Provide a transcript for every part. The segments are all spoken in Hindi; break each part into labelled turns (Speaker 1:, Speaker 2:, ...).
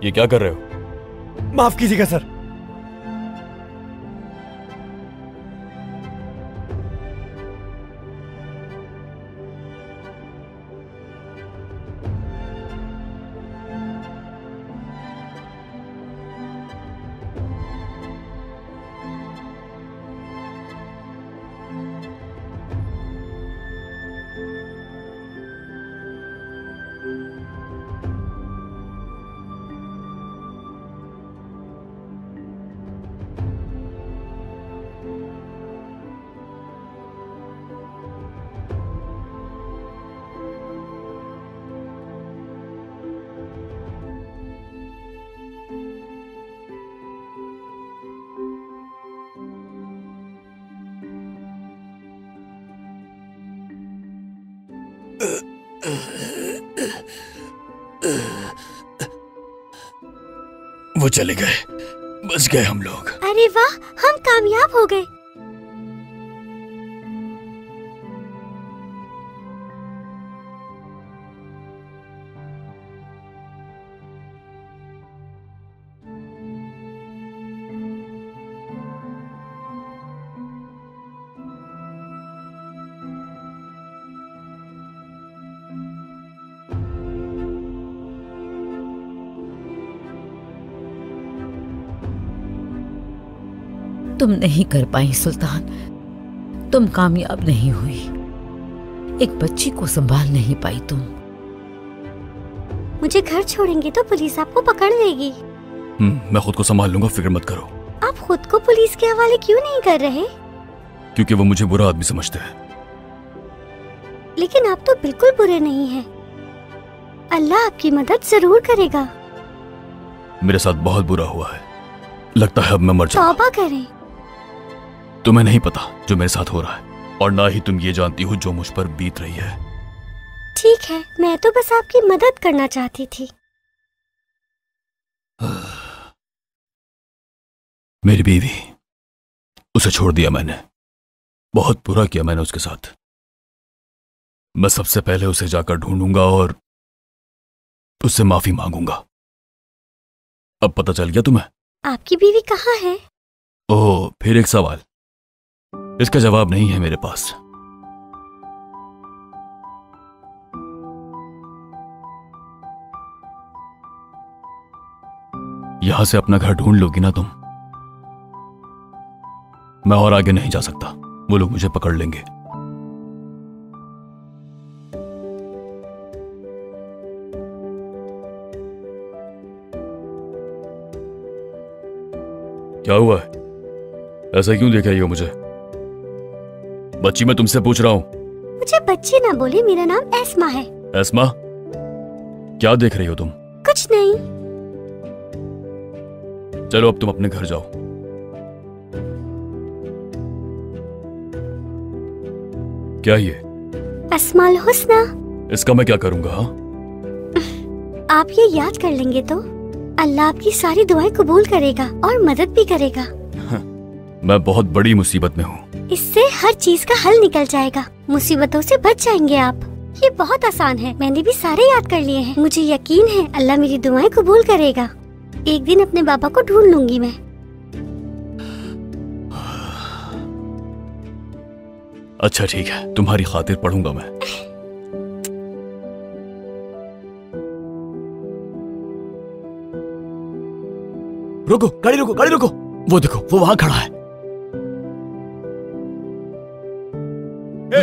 Speaker 1: ये क्या कर रहे हो?
Speaker 2: माफ कीजिएगा सर।
Speaker 1: वो चले गए, बच गए हम लोग।
Speaker 3: अरे वाह, हम कामयाब हो गए।
Speaker 4: तुम नहीं कर पाई सुल्तान, तुम कामयाब नहीं हुई। एक बच्ची को संभाल नहीं पाई तुम।
Speaker 3: मुझे घर छोड़ेंगे तो पुलिस आपको पकड़ लेगी।
Speaker 1: मैं खुद को संभाल लूंगा, फिक्र मत करो।
Speaker 3: आप खुद को पुलिस के हवाले क्यों नहीं कर रहे?
Speaker 1: क्योंकि वो मुझे बुरा आदमी समझते हैं।
Speaker 3: लेकिन आप तो बिल्कुल बुरे नहीं हैं। अल्लाह आपकी मदद जरूर करेगा।
Speaker 1: मेरे साथ बहुत बुरा हुआ है, लगता है अब मैं मर जाऊंगा।
Speaker 3: तौबा करें।
Speaker 1: तुम्हें नहीं पता जो मेरे साथ हो रहा है, और ना ही तुम ये जानती हो जो मुझ पर बीत रही है।
Speaker 3: ठीक है, मैं तो बस आपकी मदद करना चाहती थी।
Speaker 1: मेरी बीवी, उसे छोड़ दिया मैंने। बहुत बुरा किया मैंने उसके साथ। मैं सबसे पहले उसे जाकर ढूंढूंगा और उससे माफी मांगूंगा। अब पता चल गया तुम्हें?
Speaker 3: आपकी बीवी कहाँ है?
Speaker 1: ओह, फिर एक सवाल। इसका जवाब नहीं है मेरे पास। यहां से अपना घर ढूंढ लोगी ना तुम? मैं और आगे नहीं जा सकता, वो लोग मुझे पकड़ लेंगे। क्या हुआ है? ऐसा क्यों देख रही हो मुझे? बच्ची, मैं तुमसे पूछ रहा हूं।
Speaker 3: मुझे बच्ची ना बोले, मेरा नाम एस्मा है।
Speaker 1: एस्मा, क्या देख रही हो तुम?
Speaker 3: कुछ नहीं।
Speaker 1: चलो अब तुम अपने घर जाओ। क्या ये?
Speaker 3: अस्माल हुस्ना।
Speaker 1: इसका मैं क्या करूंगा? हाँ,
Speaker 3: आप ये याद कर लेंगे तो अल्लाह आपकी सारी दुआएं कबूल करेगा और मदद भी करेगा।
Speaker 1: मैं बहुत बड़ी मुसीबत में हूँ।
Speaker 3: इससे हर चीज का हल निकल जाएगा। मुसीबतों से बच जाएंगे आप। ये बहुत आसान है, मैंने भी सारे याद कर लिए हैं। मुझे यकीन है अल्लाह मेरी दुआएं कबूल करेगा। एक दिन अपने बाबा को ढूंढ लूंगी मैं।
Speaker 1: अच्छा ठीक है, तुम्हारी खातिर पढ़ूंगा मैं।
Speaker 2: रुको, गाड़ी रुको, गाड़ी रुको।
Speaker 1: वो देखो, वो वहां खड़ा है।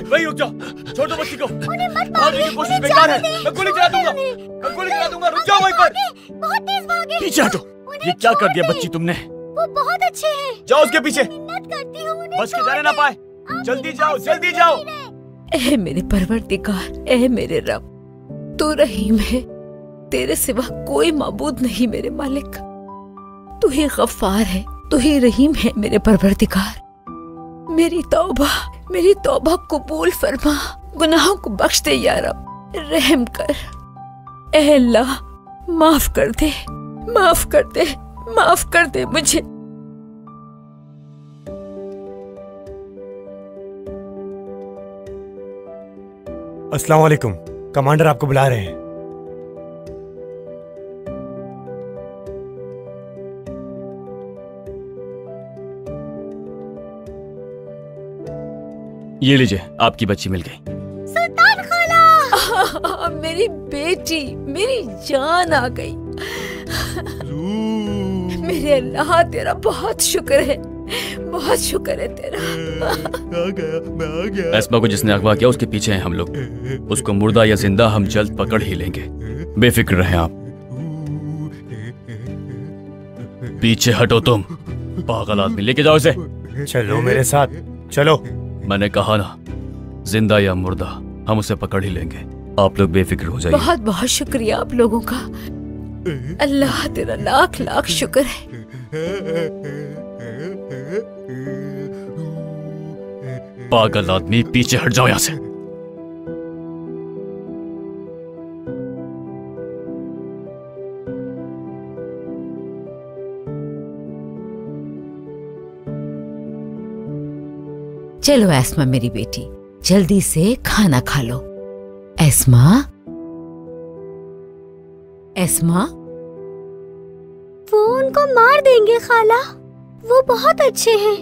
Speaker 2: वही रुक जाओ, छोड़ दो बच्ची को। भागने की कोशिश बेकार है, मैं गोली चला दूंगा, मैं गोली चला दूंगा। रुक जाओ वहीं पर।
Speaker 3: बहुत तेज भागे।
Speaker 1: पीछे हटो। ये क्या कर दिया बच्ची तुमने?
Speaker 3: वो बहुत अच्छे हैं।
Speaker 2: जाओ उसके पीछे,
Speaker 3: मिन्नत करती हूँ उन्हें
Speaker 2: बच के जाने ना पाए। जल्दी जाओ, जल्दी जाओ।
Speaker 4: ऐ मेरे परवरदिगार, ऐ मेरे रब, तू रहीम है, तेरे सिवा कोई माबूद नहीं मेरे मालिक। तू ही गफ्फार है, तू ही रहीम है मेरे परवरदिगार। मेरी तौबा कबूल फरमा, गुनाहों को बख्श दे या रब, रहम कर। ऐ अल्लाह, माफ कर दे, माफ कर दे, माफ कर दे मुझे।
Speaker 2: अस्सलाम वालेकुम, कमांडर आपको बुला रहे हैं।
Speaker 1: ये लीजिए, आपकी बच्ची मिल गई।
Speaker 3: सुल्तान खाला।
Speaker 4: मेरी बेटी, मेरी जान आ गई। मेरे अल्लाह, तेरा बहुत शुक्र है, बहुत शुक्र है तेरा।
Speaker 2: आ गया, मैं आ गया।
Speaker 1: एस्मा को जिसने अगवा किया उसके पीछे हैं हम लोग। उसको मुर्दा या जिंदा हम जल्द पकड़ ही लेंगे, बेफिक्र रहें आप। पीछे हटो तुम, पागल आदमी, लेके जाओ इसे।
Speaker 2: चलो मेरे साथ, चलो।
Speaker 1: मैंने कहा ना, जिंदा या मुर्दा हम उसे पकड़ ही लेंगे, आप लोग बेफिक्र हो जाइए।
Speaker 4: बहुत बहुत शुक्रिया आप लोगों का, अल्लाह तेरा लाख लाख शुक्र है।
Speaker 1: पागल आदमी, पीछे हट जाओ यहाँ से।
Speaker 4: चलो एस्मा मेरी बेटी, जल्दी से खाना खा लो। ESMA, ESMA.
Speaker 3: वो उनको मार देंगे खाला, वो बहुत अच्छे हैं,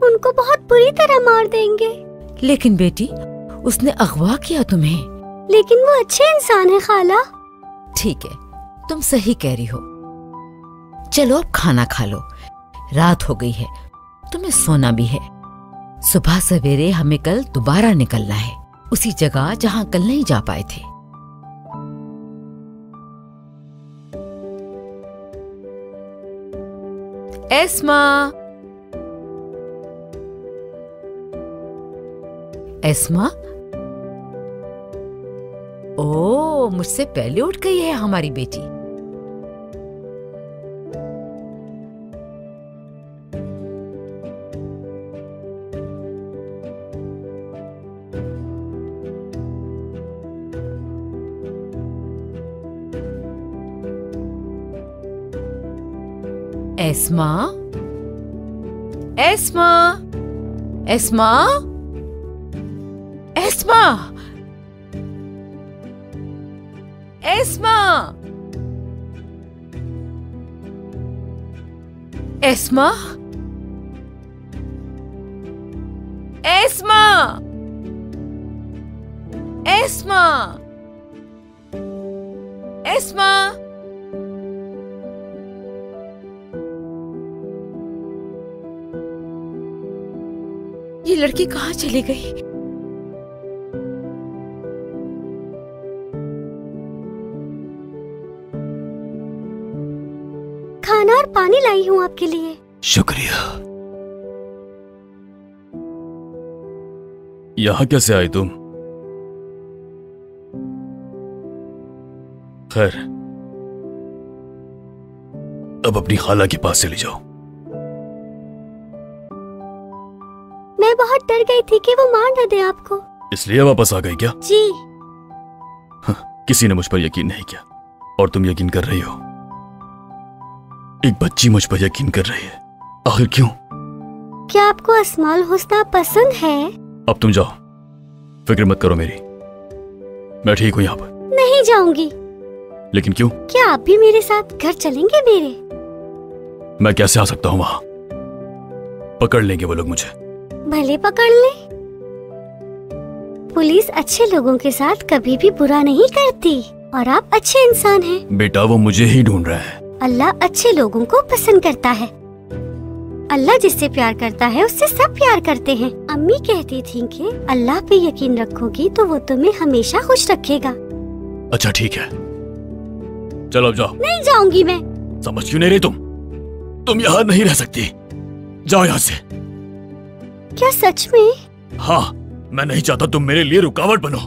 Speaker 3: उनको बहुत बुरी तरह मार देंगे।
Speaker 4: लेकिन बेटी, उसने अगवा किया तुम्हें।
Speaker 3: लेकिन वो अच्छे इंसान है खाला।
Speaker 4: ठीक है, तुम सही कह रही हो। चलो अब खाना खा लो, रात हो गई है, तुम्हें सोना भी है। सुबह सवेरे हमें कल दोबारा निकलना है, उसी जगह जहां कल नहीं जा पाए थे। ESMA, ESMA. ओ, मुझसे पहले उठ गई है हमारी बेटी। ESMA, ESMA, ESMA, ESMA, ESMA, ESMA, ESMA, ESMA, ESMA. ये लड़की कहाँ चली गई?
Speaker 3: खाना और पानी लाई हूँ आपके लिए।
Speaker 1: शुक्रिया। यहाँ कैसे आई तुम? खैर, अब अपनी खाला के पास चली जाओ।
Speaker 3: मैं बहुत डर गई थी कि वो मार न दे आपको,
Speaker 1: इसलिए वापस आ गई क्या?
Speaker 3: जी।
Speaker 1: किसी ने मुझ पर यकीन नहीं किया और तुम यकीन कर रही हो। एक बच्ची मुझ पर यकीन कर रही है, आखिर क्यों?
Speaker 3: क्या आपको अस्माउल हुस्ना पसंद है?
Speaker 1: अब तुम जाओ, फिक्र मत करो मेरी, मैं ठीक हूं यहाँ पर।
Speaker 3: नहीं जाऊंगी।
Speaker 1: लेकिन क्यों?
Speaker 3: क्या आप भी मेरे साथ घर चलेंगे मेरे?
Speaker 1: मैं कैसे आ सकता हूँ वहां? पकड़ लेंगे वो लोग मुझे।
Speaker 3: भले पकड़ ले। पुलिस अच्छे लोगों के साथ कभी भी बुरा नहीं करती और आप अच्छे इंसान हैं।
Speaker 1: बेटा, वो मुझे ही ढूंढ रहा है।
Speaker 3: अल्लाह अच्छे लोगों को पसंद करता है। अल्लाह जिससे प्यार करता है उससे सब प्यार करते हैं। अम्मी कहती थी कि अल्लाह पे यकीन रखोगी तो वो तुम्हें हमेशा खुश रखेगा।
Speaker 1: अच्छा ठीक है, चलो अब जाओ।
Speaker 3: नहीं जाऊंगी मैं।
Speaker 1: समझ क्यों नहीं रही तुम यहाँ नहीं रह सकती, जाओ यहाँ से।
Speaker 3: क्या सच में?
Speaker 1: हाँ, मैं नहीं चाहता तुम मेरे लिए रुकावट बनो।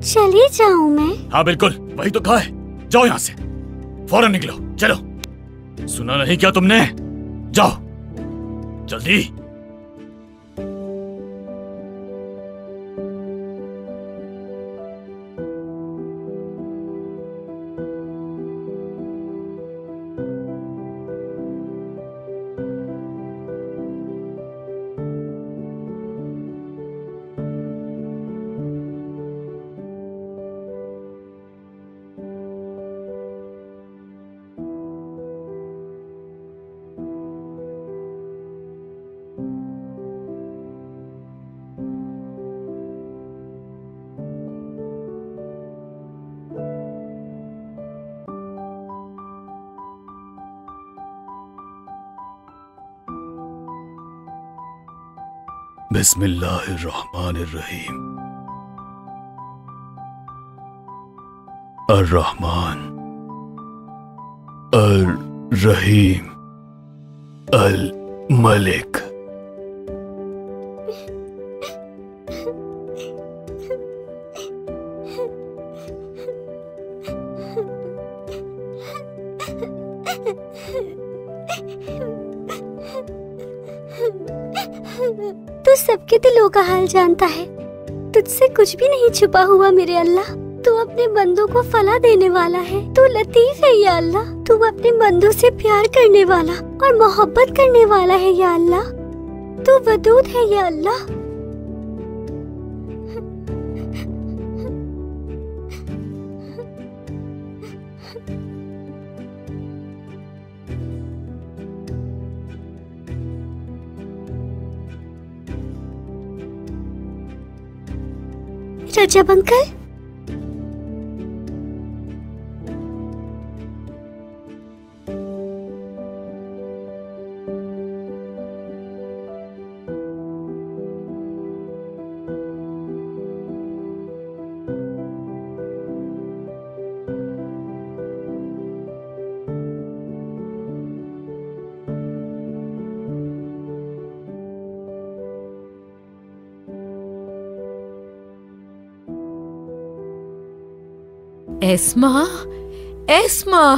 Speaker 3: चली जाऊं मैं?
Speaker 1: हाँ बिल्कुल, वही तो कहा है, जाओ यहाँ से, फौरन निकलो, चलो। सुना नहीं क्या तुमने? जाओ जल्दी। बिस्मिल्लाहिर्रहमानिर्रहीम। अर्रहमान अर्रहीम अल मलिक।
Speaker 3: तू सबके दिलों का हाल जानता है, तुझसे कुछ भी नहीं छुपा हुआ मेरे अल्लाह। तू अपने बंदों को फला देने वाला है, तू लतीफ है या अल्लाह। तू अपने बंदों से प्यार करने वाला और मोहब्बत करने वाला है या अल्लाह। तू वदूद है या अल्लाह। रजब अंकल,
Speaker 4: एस्मा, एस्मा,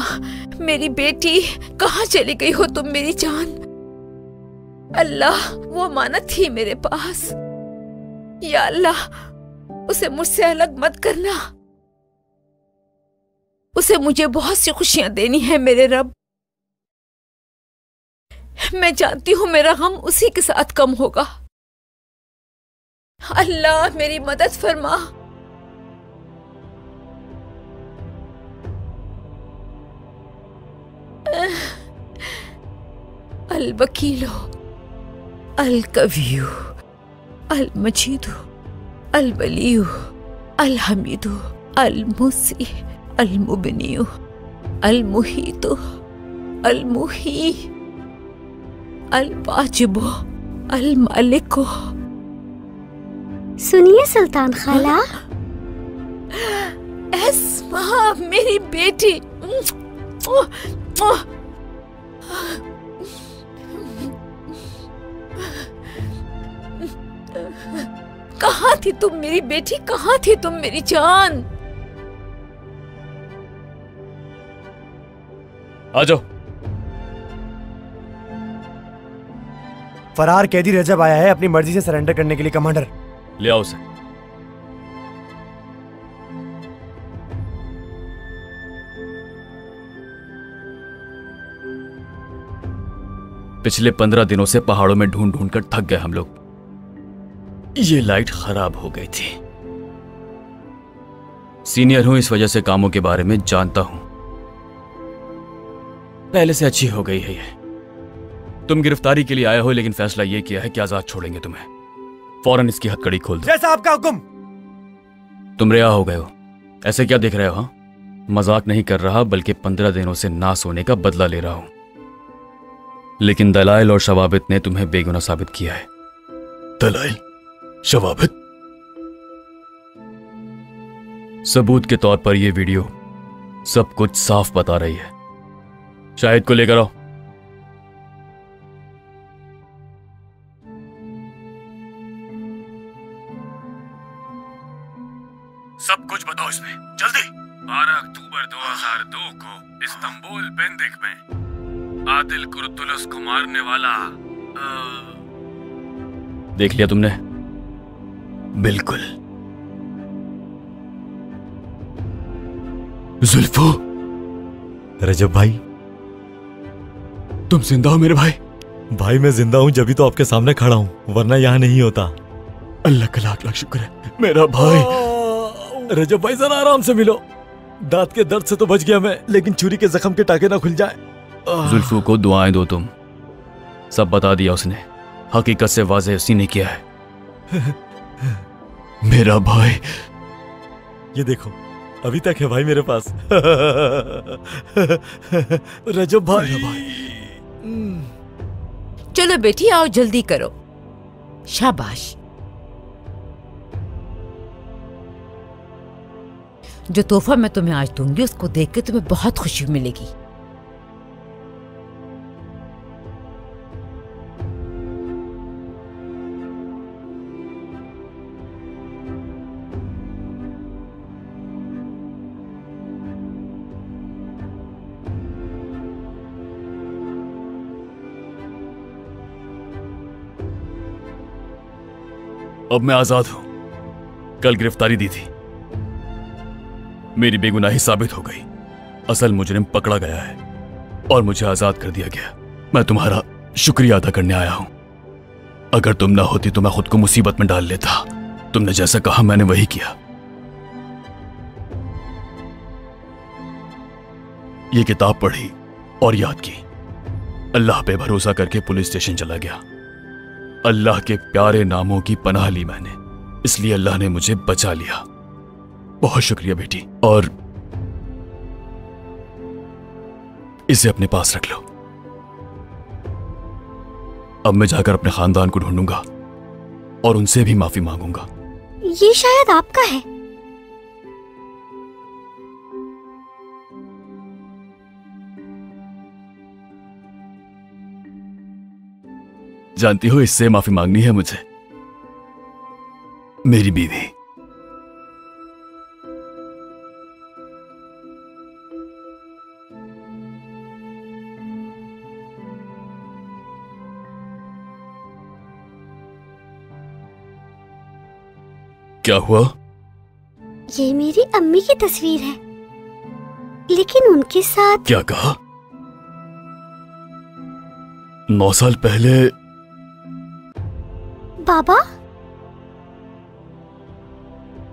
Speaker 4: मेरी बेटी, कहाँ चली गई हो तुम मेरी जान? अल्लाह, वो अमानत थी मेरे पास, या अल्लाह उसे मुझसे अलग मत करना। उसे मुझे बहुत सी खुशियां देनी है मेरे रब। मैं जानती हूं मेरा गम उसी के साथ कम होगा। अल्लाह मेरी मदद फरमा। अल वकीलो, अल कवियो, अल मजीदो, अल वलियो, अल हमीदो, अल मुसी, अल मुबनियो, अल मुहीतो, अल मुही, अल वाजिबो, अल मालिको।
Speaker 3: सुनिए सुल्तान खाला।
Speaker 4: एस्मा मेरी बेटी, कहाँ थी तुम मेरी बेटी, कहाँ थी तुम मेरी जान?
Speaker 1: आ जाओ।
Speaker 5: फरार कैदी रजब आया है अपनी मर्जी से सरेंडर करने के लिए कमांडर।
Speaker 1: ले आओ उसे। पिछले 15 दिनों से पहाड़ों में ढूंढ ढूंढ कर थक गए हम लोग। ये लाइट खराब हो गई थी। सीनियर हूं, इस वजह से कामों के बारे में जानता हूं। पहले से अच्छी हो गई है ये। तुम गिरफ्तारी के लिए आए हो, लेकिन फैसला ये किया है कि आजाद छोड़ेंगे तुम्हें। फौरन इसकी हथकड़ी खोल दो।
Speaker 5: जैसा आपका हुक्म।
Speaker 1: तुम रिहा हो गए हो। ऐसे क्या देख रहे हो? हाँ, मजाक नहीं कर रहा, बल्कि 15 दिनों से ना सोने का बदला ले रहा हूं। लेकिन दलाइल और शवाबित ने तुम्हें बेगुनाह साबित किया है। दलाइल, शवाबित? सबूत के तौर पर यह वीडियो सब कुछ साफ बता रही है। शाहिद को लेकर आओ। सब कुछ बताओ इसमें, जल्दी।
Speaker 6: 12 अक्टूबर 2002 को इस्तांबुल बेंदिक में आदिल कुर्तुलस को मारने वाला।
Speaker 1: देख लिया तुमने? बिल्कुल। जुल्फो।
Speaker 7: रजब भाई,
Speaker 1: तुम जिंदा हो मेरे भाई?
Speaker 7: भाई मैं जिंदा हूं, जब भी तो आपके सामने खड़ा हूं, वरना यहां नहीं होता।
Speaker 1: अल्लाह का लाख लाख शुक्र है मेरा भाई।
Speaker 7: रजब भाई जरा आराम से मिलो। दांत के दर्द से तो बच गया मैं, लेकिन छुरी के जख्म के टाके ना खुल जाए।
Speaker 1: जुल्फू को दुआएं दो तुम। सब बता दिया उसने, हकीकत से वाज़ेह उसी ने किया है। मेरा भाई।
Speaker 7: ये देखो, अभी तक है भाई मेरे पास। रजब भाई।
Speaker 4: चलो बेटी आओ, जल्दी करो। शाबाश। जो तोहफा मैं तुम्हें आज दूंगी उसको देख के तुम्हें बहुत खुशी मिलेगी।
Speaker 1: अब मैं आजाद हूं। कल गिरफ्तारी दी थी, मेरी बेगुनाही साबित हो गई। असल मुजरिम पकड़ा गया है और मुझे आजाद कर दिया गया। मैं तुम्हारा शुक्रिया अदा करने आया हूं। अगर तुम ना होती तो मैं खुद को मुसीबत में डाल लेता। तुमने जैसा कहा मैंने वही किया। ये किताब पढ़ी और याद की। अल्लाह पे भरोसा करके पुलिस स्टेशन चला गया। अल्लाह के प्यारे नामों की पनाह ली मैंने, इसलिए अल्लाह ने मुझे बचा लिया। बहुत शुक्रिया बेटी। और इसे अपने पास रख लो। अब मैं जाकर अपने खानदान को ढूंढूंगा और उनसे भी माफी मांगूंगा।
Speaker 3: ये शायद आपका है।
Speaker 1: जानती हो इससे माफी मांगनी है मुझे, मेरी बीवी। क्या हुआ?
Speaker 3: ये मेरी अम्मी की तस्वीर है, लेकिन उनके साथ।
Speaker 1: क्या कहा? 9 साल पहले
Speaker 3: बाबा?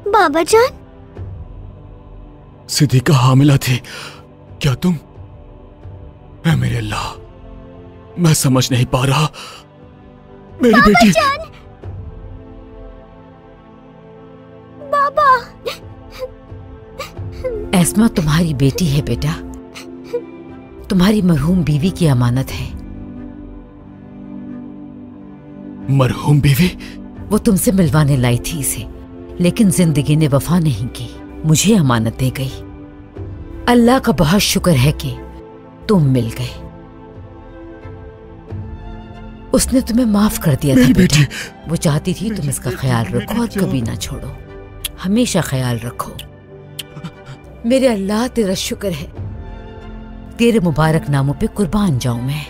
Speaker 3: बाबा जान?
Speaker 1: सिद्दीका हामिला थी क्या तुम? ऐ मेरे अल्लाह, मैं समझ नहीं पा रहा। मेरी
Speaker 3: बाबा
Speaker 1: बेटी
Speaker 3: जान! बाबा!
Speaker 4: एस्मा तुम्हारी बेटी है बेटा, तुम्हारी मरहूम बीवी की अमानत है।
Speaker 1: मरहूम बीवी?
Speaker 4: वो तुमसे मिलवाने लाई थी इसे, लेकिन जिंदगी ने वफा नहीं की, मुझे अमानत दे गई। अल्लाह का बहुत शुक्र है कि तुम मिल गए। उसने तुम्हें माफ कर दिया था बेटा। वो चाहती थी तुम इसका ख्याल रखो और कभी ना छोड़ो, हमेशा ख्याल रखो। मेरे अल्लाह तेरा शुक्र है, तेरे मुबारक नामों पे कुर्बान जाऊं मैं।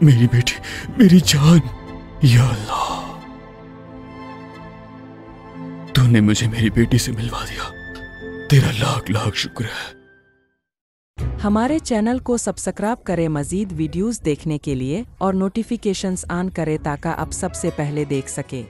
Speaker 1: मेरी बेटी, मेरी जान, या अल्लाह, तूने मुझे मेरी बेटी से मिलवा दिया। तेरा लाख लाख शुक्र है।
Speaker 8: हमारे चैनल को सब्सक्राइब करें मजीद वीडियोस देखने के लिए और नोटिफिकेशंस ऑन करें ताकि आप सबसे पहले देख सके।